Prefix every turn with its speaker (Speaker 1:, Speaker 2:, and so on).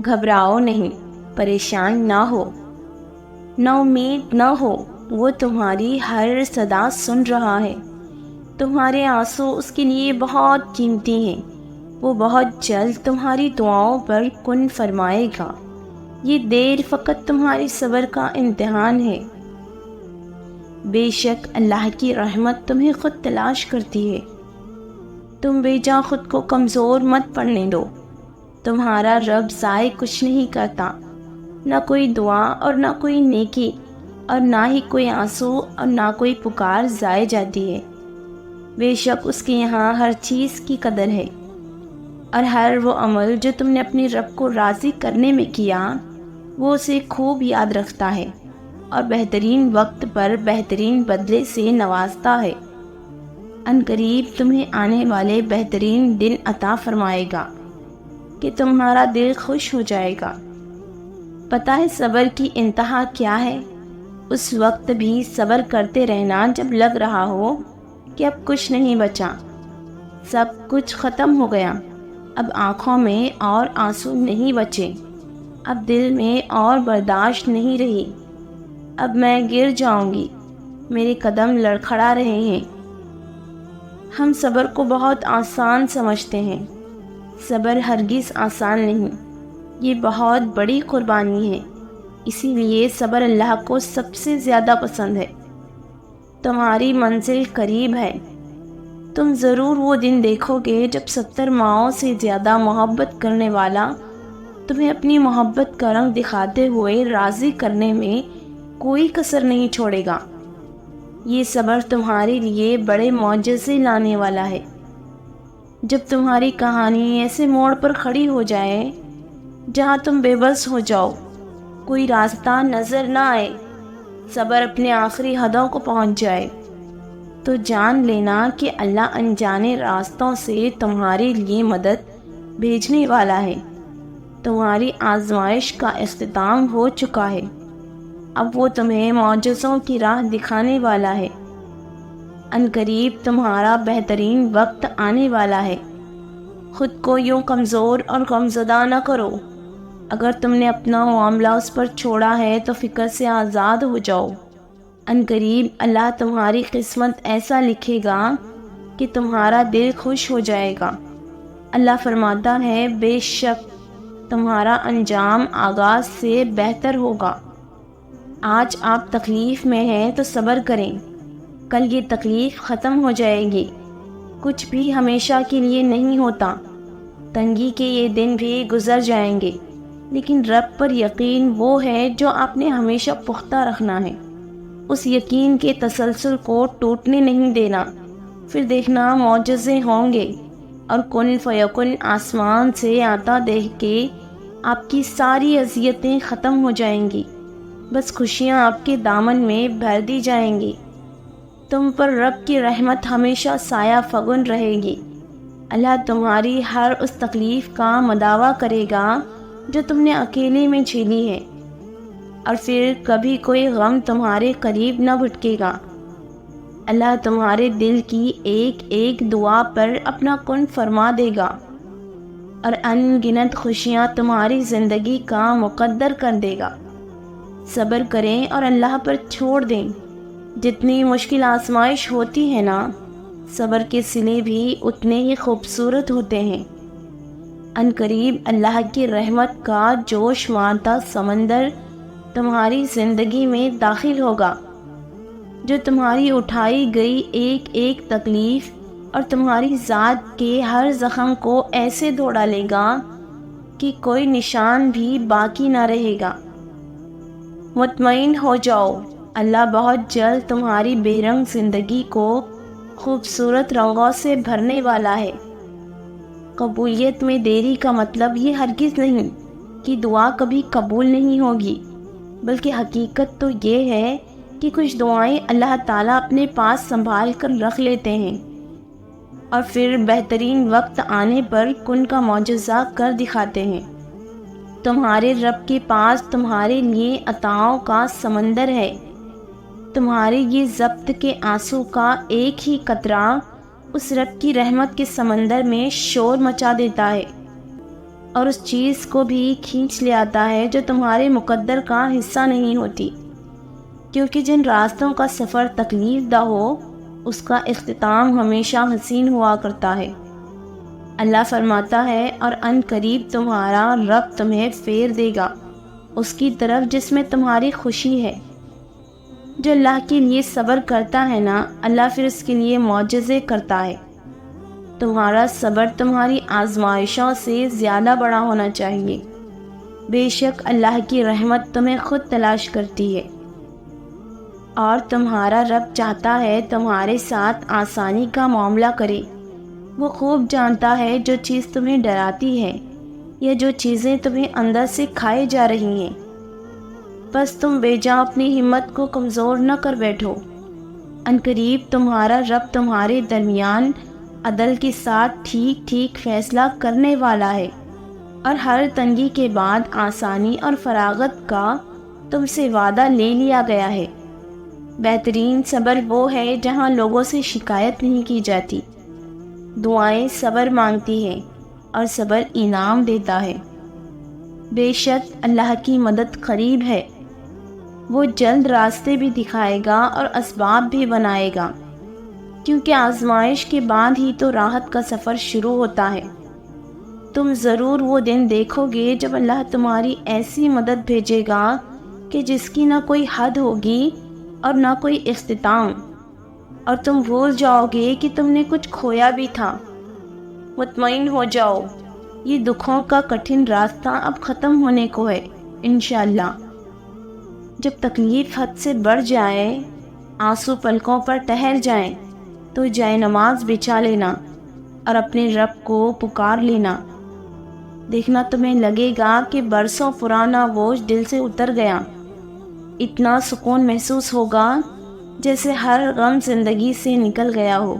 Speaker 1: گھبراؤ نہیں، پریشان نہ ہو، نا امید نہ ہو، وہ تمہاری ہر صدا سن رہا ہے۔ تمہارے آنسو اس کے لیے بہت قیمتی ہیں، وہ بہت جلد تمہاری دعاؤں پر کن فرمائے گا۔ یہ دیر فقط تمہاری صبر کا امتحان ہے۔ بے شک اللہ کی رحمت تمہیں خود تلاش کرتی ہے۔ تم بے جا خود کو کمزور مت پڑنے دو۔ تمہارا رب ضائع کچھ نہیں کرتا، نہ کوئی دعا اور نہ کوئی نیکی، اور نہ ہی کوئی آنسو اور نہ کوئی پکار ضائع جاتی ہے۔ بے شک اس کے یہاں ہر چیز کی قدر ہے، اور ہر وہ عمل جو تم نے اپنے رب کو راضی کرنے میں کیا وہ اسے خوب یاد رکھتا ہے، اور بہترین وقت پر بہترین بدلے سے نوازتا ہے۔ ان قریب تمہیں آنے والے بہترین دن عطا فرمائے گا کہ تمہارا دل خوش ہو جائے گا۔ پتہ ہے صبر کی انتہا کیا ہے؟ اس وقت بھی صبر کرتے رہنا جب لگ رہا ہو کہ اب کچھ نہیں بچا، سب کچھ ختم ہو گیا، اب آنکھوں میں اور آنسو نہیں بچے، اب دل میں اور برداشت نہیں رہی، اب میں گر جاؤں گی، میرے قدم لڑکھڑا رہے ہیں۔ ہم صبر کو بہت آسان سمجھتے ہیں، صبر ہرگز آسان نہیں، یہ بہت بڑی قربانی ہے، اسی لیے صبر اللہ کو سب سے زیادہ پسند ہے۔ تمہاری منزل قریب ہے، تم ضرور وہ دن دیکھو گے جب 70 ماؤں سے زیادہ محبت کرنے والا تمہیں اپنی محبت کا رنگ دکھاتے ہوئے راضی کرنے میں کوئی کسر نہیں چھوڑے گا۔ یہ صبر تمہارے لیے بڑے معجزے لانے والا ہے۔ جب تمہاری کہانی ایسے موڑ پر کھڑی ہو جائے جہاں تم بے بس ہو جاؤ، کوئی راستہ نظر نہ آئے، صبر اپنے آخری حدوں کو پہنچ جائے، تو جان لینا کہ اللہ انجانے راستوں سے تمہارے لیے مدد بھیجنے والا ہے۔ تمہاری آزمائش کا اختتام ہو چکا ہے، اب وہ تمہیں معجزوں کی راہ دکھانے والا ہے۔ ان قریب تمہارا بہترین وقت آنے والا ہے۔ خود کو یوں کمزور اور غمزدہ نہ کرو۔ اگر تم نے اپنا معاملہ اس پر چھوڑا ہے تو فکر سے آزاد ہو جاؤ۔ ان قریب اللہ تمہاری قسمت ایسا لکھے گا کہ تمہارا دل خوش ہو جائے گا۔ اللہ فرماتا ہے، بے شک تمہارا انجام آغاز سے بہتر ہوگا۔ آج آپ تکلیف میں ہیں تو صبر کریں، کل یہ تکلیف ختم ہو جائے گی۔ کچھ بھی ہمیشہ کے لیے نہیں ہوتا، تنگی کے یہ دن بھی گزر جائیں گے، لیکن رب پر یقین وہ ہے جو آپ نے ہمیشہ پختہ رکھنا ہے۔ اس یقین کے تسلسل کو ٹوٹنے نہیں دینا، پھر دیکھنا معجزے ہوں گے، اور کن فیکن آسمان سے آتا دیکھ کے آپ کی ساری اذیتیں ختم ہو جائیں گی، بس خوشیاں آپ کے دامن میں بھر دی جائیں گی۔ تم پر رب کی رحمت ہمیشہ سایہ فگن رہے گی۔ اللہ تمہاری ہر اس تکلیف کا مداوع کرے گا جو تم نے اکیلے میں جھیلی ہے، اور پھر کبھی کوئی غم تمہارے قریب نہ بھٹکے گا۔ اللہ تمہارے دل کی ایک ایک دعا پر اپنا کن فرما دے گا، اور ان گنت خوشیاں تمہاری زندگی کا مقدر کر دے گا۔ صبر کریں اور اللہ پر چھوڑ دیں۔ جتنی مشکل آزمائش ہوتی ہے نا، صبر کے صلے بھی اتنے ہی خوبصورت ہوتے ہیں۔ ان قریب اللہ کی رحمت کا جوش مارتا سمندر تمہاری زندگی میں داخل ہوگا، جو تمہاری اٹھائی گئی ایک ایک تکلیف اور تمہاری ذات کے ہر زخم کو ایسے دھو ڈالے گا کہ کوئی نشان بھی باقی نہ رہے گا۔ مطمئن ہو جاؤ، اللہ بہت جلد تمہاری بے رنگ زندگی کو خوبصورت رنگوں سے بھرنے والا ہے۔ قبولیت میں دیری کا مطلب یہ ہرگز نہیں کہ دعا کبھی قبول نہیں ہوگی، بلکہ حقیقت تو یہ ہے کہ کچھ دعائیں اللہ تعالیٰ اپنے پاس سنبھال کر رکھ لیتے ہیں، اور پھر بہترین وقت آنے پر کن کا معجزہ کر دکھاتے ہیں۔ تمہارے رب کے پاس تمہارے لیے عطاؤں کا سمندر ہے۔ تمہارے یہ ضبط کے آنسو کا ایک ہی قطرہ اس رب کی رحمت کے سمندر میں شور مچا دیتا ہے۔ اور اس چیز کو بھی کھینچ لے آتا ہے جو تمہارے مقدر کا حصہ نہیں ہوتی، کیونکہ جن راستوں کا سفر تکلیف دہ ہو اس کا اختتام ہمیشہ حسین ہوا کرتا ہے۔ اللہ فرماتا ہے، اور ان قریب تمہارا رب تمہیں پھیر دے گا اس کی طرف جس میں تمہاری خوشی ہے۔ جو اللہ کے لیے صبر کرتا ہے نا، اللہ پھر اس کے لیے معجزے کرتا ہے۔ تمہارا صبر تمہاری آزمائشوں سے زیادہ بڑا ہونا چاہیے۔ بے شک اللہ کی رحمت تمہیں خود تلاش کرتی ہے، اور تمہارا رب چاہتا ہے تمہارے ساتھ آسانی کا معاملہ کرے۔ وہ خوب جانتا ہے جو چیز تمہیں ڈراتی ہے یا جو چیزیں تمہیں اندر سے کھائے جا رہی ہیں۔ بس تم بے جا اپنی ہمت کو کمزور نہ کر بیٹھو۔ ان قریب تمہارا رب تمہارے درمیان عدل کے ساتھ ٹھیک ٹھیک فیصلہ کرنے والا ہے، اور ہر تنگی کے بعد آسانی اور فراغت کا تم سے وعدہ لے لیا گیا ہے۔ بہترین صبر وہ ہے جہاں لوگوں سے شکایت نہیں کی جاتی، دعائیں صبر مانگتی ہیں اور صبر انعام دیتا ہے۔ بے شک اللہ کی مدد قریب ہے، وہ جلد راستے بھی دکھائے گا اور اسباب بھی بنائے گا، کیونکہ آزمائش کے بعد ہی تو راحت کا سفر شروع ہوتا ہے۔ تم ضرور وہ دن دیکھو گے جب اللہ تمہاری ایسی مدد بھیجے گا کہ جس کی نہ کوئی حد ہوگی اور نہ کوئی اختتام، اور تم بھول جاؤ گے کہ تم نے کچھ کھویا بھی تھا۔ مطمئن ہو جاؤ، یہ دکھوں کا کٹھن راستہ اب ختم ہونے کو ہے انشاءاللہ۔ جب تکلیف حد سے بڑھ جائے، آنسو پلکوں پر ٹھہر جائیں، تو جائے نماز بچھا لینا اور اپنے رب کو پکار لینا۔ دیکھنا تمہیں لگے گا کہ برسوں پرانا بوجھ دل سے اتر گیا۔ اتنا سکون محسوس ہوگا جیسے ہر غم زندگی سے نکل گیا ہو۔